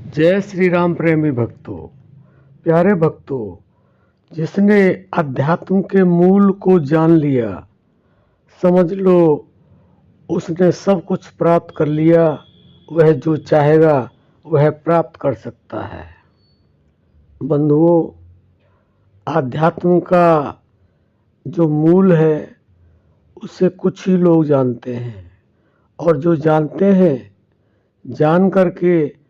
जय श्री राम प्रेमी भक्तों, प्यारे भक्तों, जिसने अध्यात्म के मूल को जान लिया, समझ लो उसने सब कुछ प्राप्त कर लिया। वह जो चाहेगा वह प्राप्त कर सकता है। बंधुओं, अध्यात्म का जो मूल है उसे कुछ ही लोग जानते हैं, और जो जानते हैं जान करके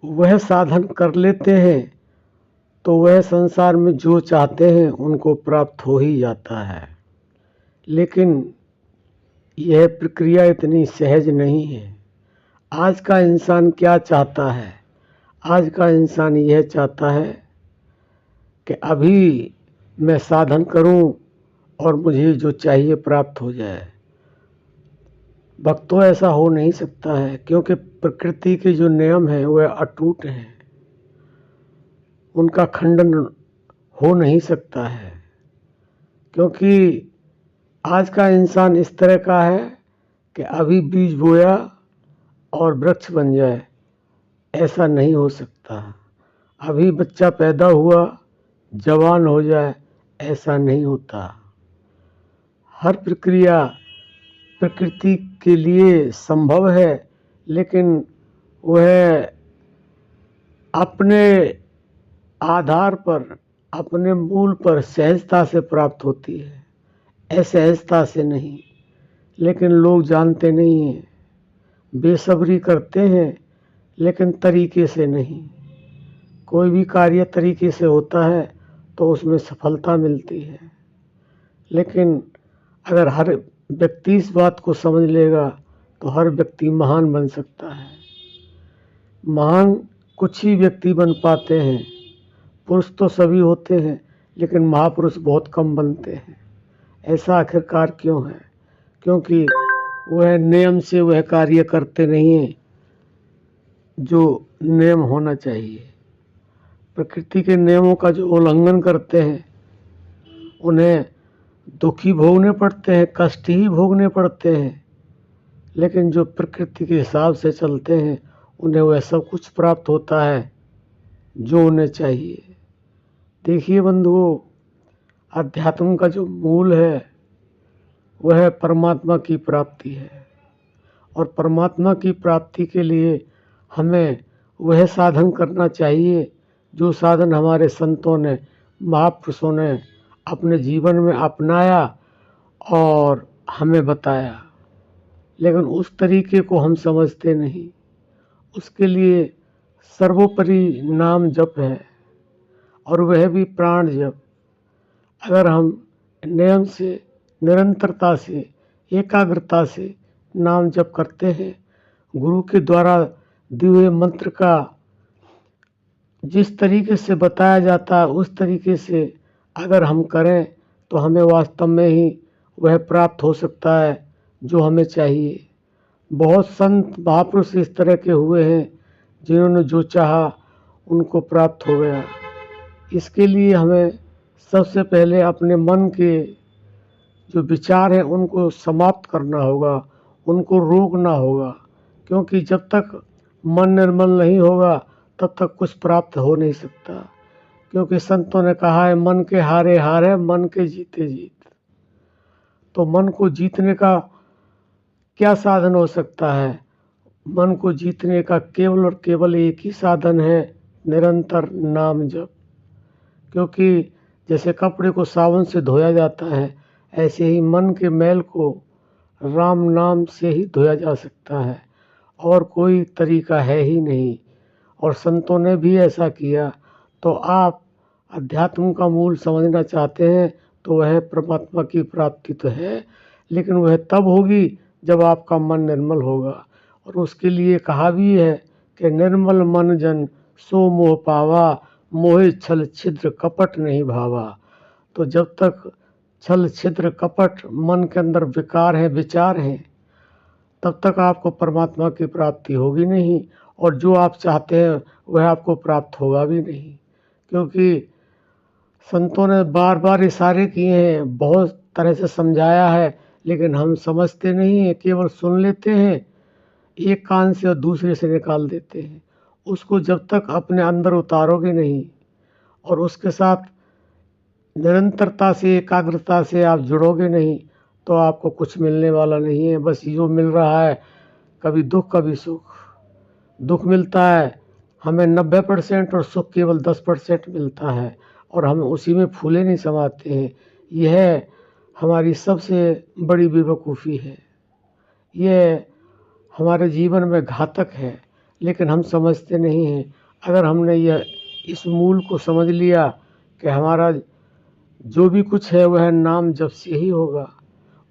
वह साधन कर लेते हैं तो वह संसार में जो चाहते हैं उनको प्राप्त हो ही जाता है। लेकिन यह प्रक्रिया इतनी सहज नहीं है। आज का इंसान क्या चाहता है? आज का इंसान यह चाहता है कि अभी मैं साधन करूं और मुझे जो चाहिए प्राप्त हो जाए। भक्तों, ऐसा हो नहीं सकता है, क्योंकि प्रकृति के जो नियम हैं वह अटूट हैं, उनका खंडन हो नहीं सकता है। क्योंकि आज का इंसान इस तरह का है कि अभी बीज बोया और वृक्ष बन जाए, ऐसा नहीं हो सकता। अभी बच्चा पैदा हुआ जवान हो जाए, ऐसा नहीं होता। हर प्रक्रिया प्रकृति के लिए संभव है, लेकिन वह अपने आधार पर, अपने मूल पर सहजता से प्राप्त होती है, असहजता से नहीं। लेकिन लोग जानते नहीं हैं, बेसब्री करते हैं, लेकिन तरीके से नहीं। कोई भी कार्य तरीके से होता है तो उसमें सफलता मिलती है। लेकिन अगर हर व्यक्ति इस बात को समझ लेगा तो हर व्यक्ति महान बन सकता है। महान कुछ ही व्यक्ति बन पाते हैं। पुरुष तो सभी होते हैं, लेकिन महापुरुष बहुत कम बनते हैं। ऐसा आखिरकार क्यों है? क्योंकि वह नियम से वह कार्य करते नहीं हैं जो नियम होना चाहिए। प्रकृति के नियमों का जो उल्लंघन करते हैं उन्हें दुख ही भोगने पड़ते हैं, कष्ट ही भोगने पड़ते हैं। लेकिन जो प्रकृति के हिसाब से चलते हैं उन्हें वह सब कुछ प्राप्त होता है जो उन्हें चाहिए। देखिए बंधुओं, अध्यात्म का जो मूल है वह परमात्मा की प्राप्ति है, और परमात्मा की प्राप्ति के लिए हमें वह साधन करना चाहिए जो साधन हमारे संतों ने, महापुरुषों ने अपने जीवन में अपनाया और हमें बताया। लेकिन उस तरीके को हम समझते नहीं। उसके लिए सर्वोपरि नाम जप है, और वह भी प्राण जप। अगर हम नियम से, निरंतरता से, एकाग्रता से नाम जप करते हैं, गुरु के द्वारा दिए हुए मंत्र का जिस तरीके से बताया जाता है उस तरीके से अगर हम करें तो हमें वास्तव में ही वह प्राप्त हो सकता है जो हमें चाहिए। बहुत संत महापुरुष इस तरह के हुए हैं जिन्होंने जो चाहा उनको प्राप्त हो गया। इसके लिए हमें सबसे पहले अपने मन के जो विचार हैं उनको समाप्त करना होगा, उनको रोकना होगा। क्योंकि जब तक मन निर्मल नहीं होगा तब तक कुछ प्राप्त हो नहीं सकता। क्योंकि संतों ने कहा है, मन के हारे हार है, मन के जीते जीत। तो मन को जीतने का क्या साधन हो सकता है? मन को जीतने का केवल और केवल एक ही साधन है, निरंतर नाम जप। क्योंकि जैसे कपड़े को साबुन से धोया जाता है, ऐसे ही मन के मैल को राम नाम से ही धोया जा सकता है, और कोई तरीका है ही नहीं। और संतों ने भी ऐसा किया। तो आप अध्यात्म का मूल समझना चाहते हैं तो वह परमात्मा की प्राप्ति तो है, लेकिन वह तब होगी जब आपका मन निर्मल होगा। और उसके लिए कहा भी है कि निर्मल मन जन सो मोह पावा, मोहे छल छिद्र कपट नहीं भावा। तो जब तक छल छिद्र कपट मन के अंदर विकार है, विचार हैं, तब तक आपको परमात्मा की प्राप्ति होगी नहीं, और जो आप चाहते हैं वह आपको प्राप्त होगा भी नहीं। क्योंकि संतों ने बार बार इशारे किए हैं, बहुत तरह से समझाया है, लेकिन हम समझते नहीं हैं, केवल सुन लेते हैं, एक कान से और दूसरे से निकाल देते हैं। उसको जब तक अपने अंदर उतारोगे नहीं और उसके साथ निरंतरता से, एकाग्रता से आप जुड़ोगे नहीं, तो आपको कुछ मिलने वाला नहीं है। बस जो मिल रहा है, कभी दुख कभी सुख। दुख मिलता है हमें 90% और सुख केवल 10% मिलता है, और हम उसी में फूले नहीं समाते हैं। यह हमारी सबसे बड़ी बेवकूफ़ी है। यह हमारे जीवन में घातक है, लेकिन हम समझते नहीं हैं। अगर हमने यह इस मूल को समझ लिया कि हमारा जो भी कुछ है वह नाम जप से ही होगा,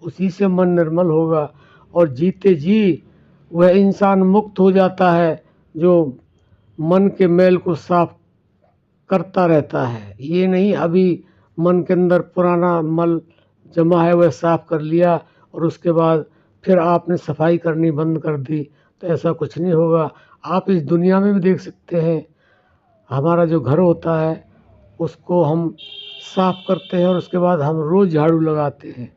उसी से मन निर्मल होगा, और जीते जी वह इंसान मुक्त हो जाता है जो मन के मैल को साफ करता रहता है। ये नहीं अभी मन के अंदर पुराना मल जमा है वह साफ कर लिया और उसके बाद फिर आपने सफाई करनी बंद कर दी, तो ऐसा कुछ नहीं होगा। आप इस दुनिया में भी देख सकते हैं, हमारा जो घर होता है उसको हम साफ करते हैं और उसके बाद हम रोज़ झाड़ू लगाते हैं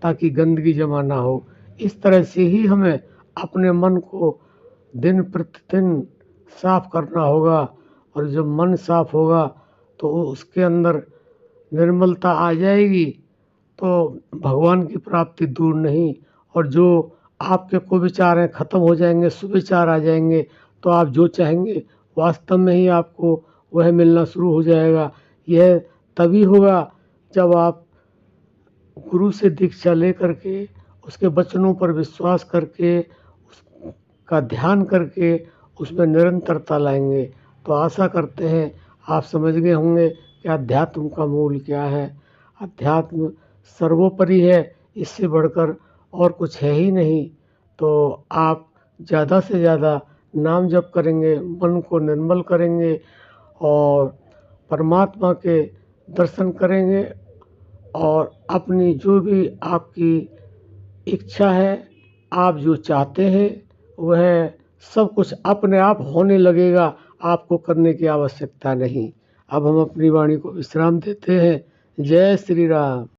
ताकि गंदगी जमा ना हो। इस तरह से ही हमें अपने मन को दिन प्रतिदिन साफ करना होगा, और जब मन साफ होगा तो उसके अंदर निर्मलता आ जाएगी, तो भगवान की प्राप्ति दूर नहीं। और जो आपके कुविचार हैं ख़त्म हो जाएंगे, सुविचार आ जाएंगे, तो आप जो चाहेंगे वास्तव में ही आपको वह मिलना शुरू हो जाएगा। यह तभी होगा जब आप गुरु से दीक्षा ले करके, उसके वचनों पर विश्वास करके, उसका ध्यान करके उसमें निरंतरता लाएंगे। तो आशा करते हैं आप समझ गए होंगे कि अध्यात्म का मूल क्या है। अध्यात्म सर्वोपरि है, इससे बढ़कर और कुछ है ही नहीं। तो आप ज़्यादा से ज़्यादा नाम जप करेंगे, मन को निर्मल करेंगे और परमात्मा के दर्शन करेंगे, और अपनी जो भी आपकी इच्छा है, आप जो चाहते हैं, वह सब कुछ अपने आप होने लगेगा, आपको करने की आवश्यकता नहीं। अब हम अपनी वाणी को विश्राम देते हैं। जय श्री राम।